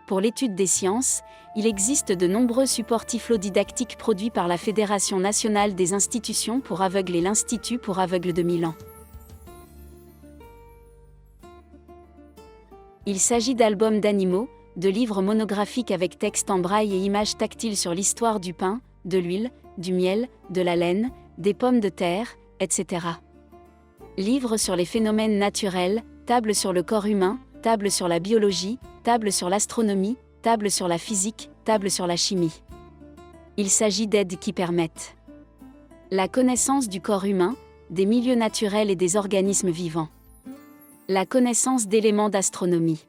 Pour l'étude des sciences, il existe de nombreux supports tiflodidactiques produits par la Fédération nationale des institutions pour aveugles et l'Institut pour aveugles de Milan. Il s'agit d'albums d'animaux, de livres monographiques avec texte en braille et images tactiles sur l'histoire du pain, de l'huile, du miel, de la laine, des pommes de terre, etc. Livres sur les phénomènes naturels, tables sur le corps humain, tables sur la biologie, tables sur l'astronomie, tables sur la physique, tables sur la chimie. Il s'agit d'aides qui permettent la connaissance du corps humain, des milieux naturels et des organismes vivants. La connaissance d'éléments d'astronomie.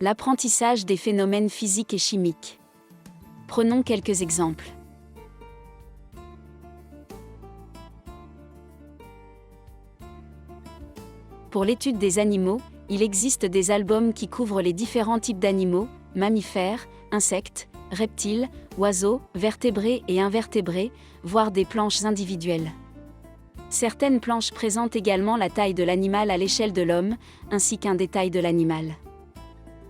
L'apprentissage des phénomènes physiques et chimiques. Prenons quelques exemples. Pour l'étude des animaux, il existe des albums qui couvrent les différents types d'animaux, mammifères, insectes, reptiles, oiseaux, vertébrés et invertébrés, voire des planches individuelles. Certaines planches présentent également la taille de l'animal à l'échelle de l'homme, ainsi qu'un détail de l'animal.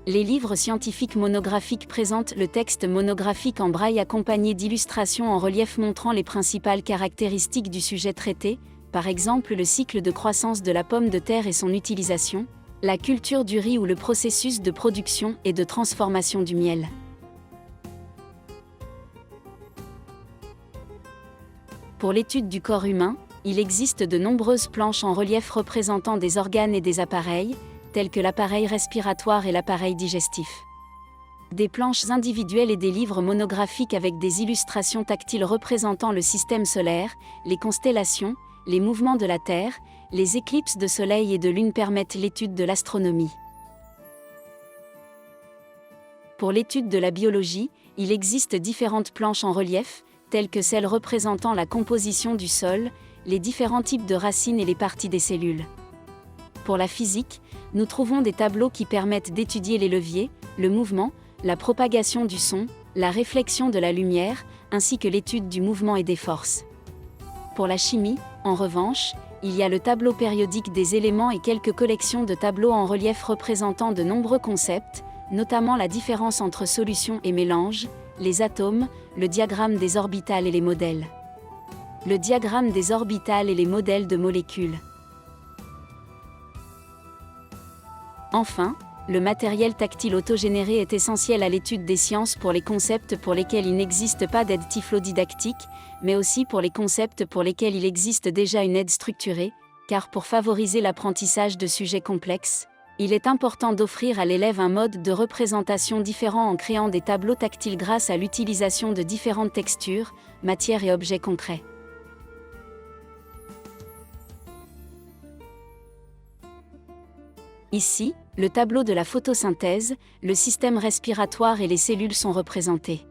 Les livres scientifiques monographiques présentent le texte monographique en braille accompagné d'illustrations en relief montrant les principales caractéristiques du sujet traité, par exemple le cycle de croissance de la pomme de terre et son utilisation, la culture du riz ou le processus de production et de transformation du miel. Pour l'étude du corps humain, il existe de nombreuses planches en relief représentant des organes et des appareils, tels que l'appareil respiratoire et l'appareil digestif. Des planches individuelles et des livres monographiques avec des illustrations tactiles représentant le système solaire, les constellations, les mouvements de la Terre, les éclipses de soleil et de lune permettent l'étude de l'astronomie. Pour l'étude de la biologie, il existe différentes planches en relief, telles que celles représentant la composition du sol, les différents types de racines et les parties des cellules. Pour la physique, nous trouvons des tableaux qui permettent d'étudier les leviers, le mouvement, la propagation du son, la réflexion de la lumière, ainsi que l'étude du mouvement et des forces. Pour la chimie, en revanche, il y a le tableau périodique des éléments et quelques collections de tableaux en relief représentant de nombreux concepts, notamment la différence entre solution et mélange, les atomes, le diagramme des orbitales et les modèles. Le diagramme des orbitales et les modèles de molécules. Enfin, le matériel tactile autogénéré est essentiel à l'étude des sciences pour les concepts pour lesquels il n'existe pas d'aide tiflodidactique, mais aussi pour les concepts pour lesquels il existe déjà une aide structurée, car pour favoriser l'apprentissage de sujets complexes, il est important d'offrir à l'élève un mode de représentation différent en créant des tableaux tactiles grâce à l'utilisation de différentes textures, matières et objets concrets. Ici, le tableau de la photosynthèse, le système respiratoire et les cellules sont représentés.